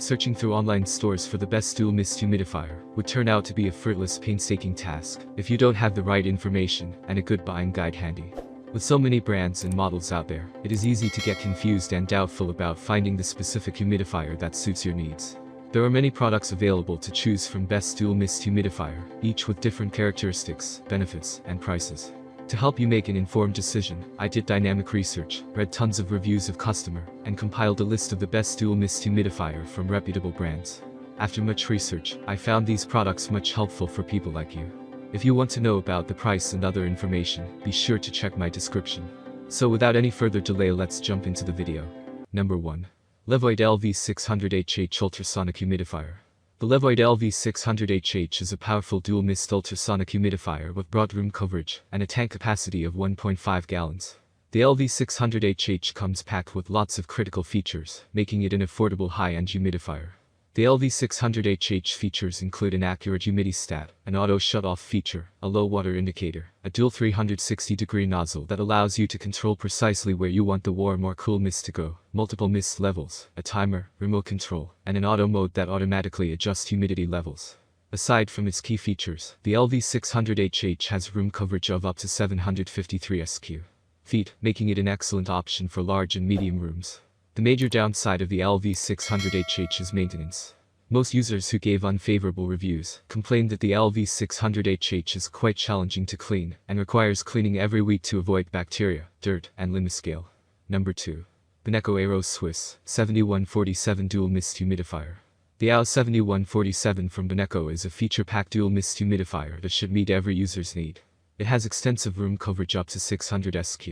Searching through online stores for the best dual mist humidifier would turn out to be a fruitless, painstaking task if you don't have the right information and a good buying guide handy. With so many brands and models out there, it is easy to get confused and doubtful about finding the specific humidifier that suits your needs. There are many products available to choose from best dual mist humidifier, each with different characteristics, benefits, and prices. To help you make an informed decision, I did dynamic research, read tons of reviews of customer, and compiled a list of the best dual mist humidifier from reputable brands. After much research, I found these products much helpful for people like you. If you want to know about the price and other information, be sure to check my description. So without any further delay, let's jump into the video. Number 1. Levoit LV600HH Ultrasonic Humidifier. The Levoit LV600HH is a powerful dual mist ultrasonic humidifier with broad room coverage and a tank capacity of 1.5 gallons. The LV600HH comes packed with lots of critical features, making it an affordable high-end humidifier. The LV600HH features include an accurate humidistat, an auto shut-off feature, a low water indicator, a dual 360-degree nozzle that allows you to control precisely where you want the warm or cool mist to go, multiple mist levels, a timer, remote control, and an auto mode that automatically adjusts humidity levels. Aside from its key features, the LV600HH has room coverage of up to 753 sq ft, making it an excellent option for large and medium rooms. The major downside of the LV600HH is maintenance. Most users who gave unfavorable reviews complained that the LV600HH is quite challenging to clean and requires cleaning every week to avoid bacteria, dirt, and limuscale. Number 2. Beneco Aero Swiss 7147 Dual Mist Humidifier. The AO7147 from Beneco is a feature-packed dual mist humidifier that should meet every user's need. It has extensive room coverage up to 600 sq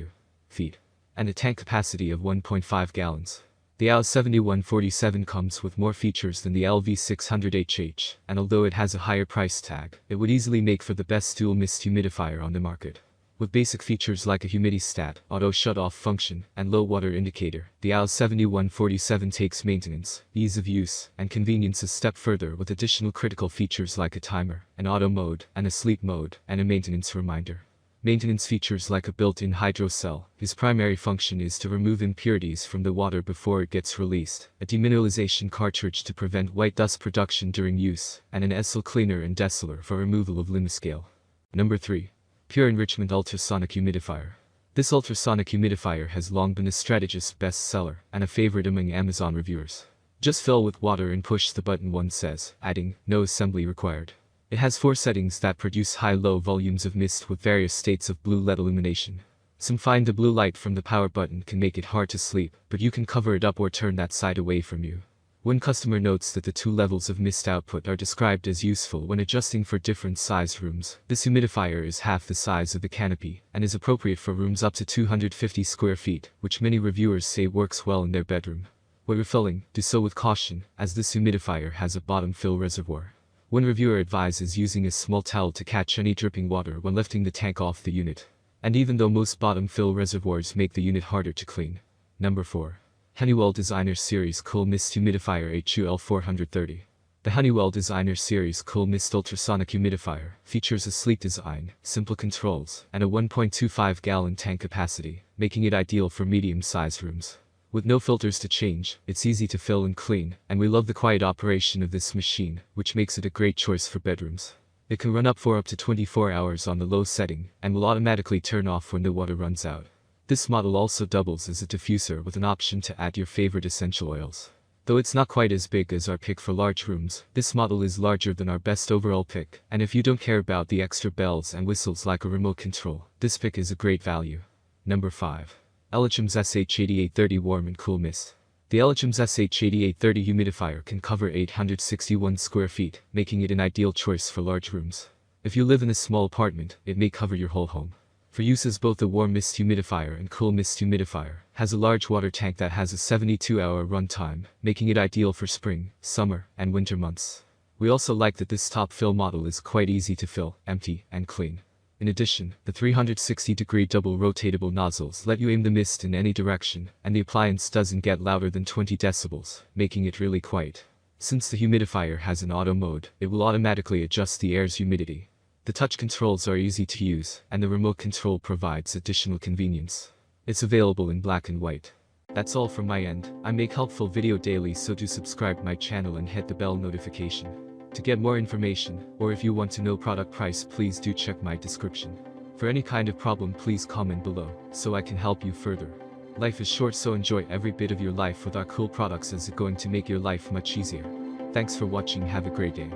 ft. And a tank capacity of 1.5 gallons. The AO7147 comes with more features than the LV600HH, and although it has a higher price tag, it would easily make for the best dual mist humidifier on the market. With basic features like a humidistat, auto shut-off function, and low water indicator, the AO7147 takes maintenance, ease of use, and convenience a step further with additional critical features like a timer, an auto mode, and a sleep mode, and a maintenance reminder. Maintenance features like a built-in hydro cell, whose primary function is to remove impurities from the water before it gets released, a demineralization cartridge to prevent white dust production during use, and an ESL cleaner and desealer for removal of limuscale. Number 3. Pure Enrichment Ultrasonic Humidifier. This ultrasonic humidifier has long been a strategist's bestseller and a favorite among Amazon reviewers. Just fill with water and push the button, one says, adding, no assembly required. It has 4 settings that produce high-low volumes of mist with various states of blue LED illumination. Some find the blue light from the power button can make it hard to sleep, but you can cover it up or turn that side away from you. One customer notes that the 2 levels of mist output are described as useful when adjusting for different sized rooms. This humidifier is half the size of the canopy and is appropriate for rooms up to 250 square feet, which many reviewers say works well in their bedroom. When refilling, do so with caution, as this humidifier has a bottom fill reservoir. One reviewer advises using a small towel to catch any dripping water when lifting the tank off the unit. And even though most bottom fill reservoirs make the unit harder to clean. Number 4. Honeywell Designer Series Cool Mist Humidifier HUL430. The Honeywell Designer Series Cool Mist Ultrasonic Humidifier features a sleek design, simple controls, and a 1.25-gallon tank capacity, making it ideal for medium-sized rooms. With no filters to change, it's easy to fill and clean, and we love the quiet operation of this machine, which makes it a great choice for bedrooms. It can run up to 24 hours on the low setting, and will automatically turn off when the water runs out. This model also doubles as a diffuser with an option to add your favorite essential oils. Though it's not quite as big as our pick for large rooms, this model is larger than our best overall pick, and if you don't care about the extra bells and whistles like a remote control, this pick is a great value. Number 5. Elecham's SH8830 Warm and Cool Mist. The Elecham's SH8830 humidifier can cover 861 square feet, making it an ideal choice for large rooms. If you live in a small apartment, it may cover your whole home. For use as both a warm mist humidifier and cool mist humidifier, has a large water tank that has a 72-hour runtime, making it ideal for spring, summer, and winter months. We also like that this top fill model is quite easy to fill, empty, and clean. In addition, the 360-degree double rotatable nozzles let you aim the mist in any direction, and the appliance doesn't get louder than 20 decibels, making it really quiet. Since the humidifier has an auto mode, it will automatically adjust the air's humidity. The touch controls are easy to use, and the remote control provides additional convenience. It's available in black and white. That's all from my end. I make helpful video daily, so do subscribe my channel and hit the bell notification. To get more information, or if you want to know product price, please do check my description. For any kind of problem, please comment below, so I can help you further. Life is short, so enjoy every bit of your life with our cool products, as it's going to make your life much easier. Thanks for watching, have a great day.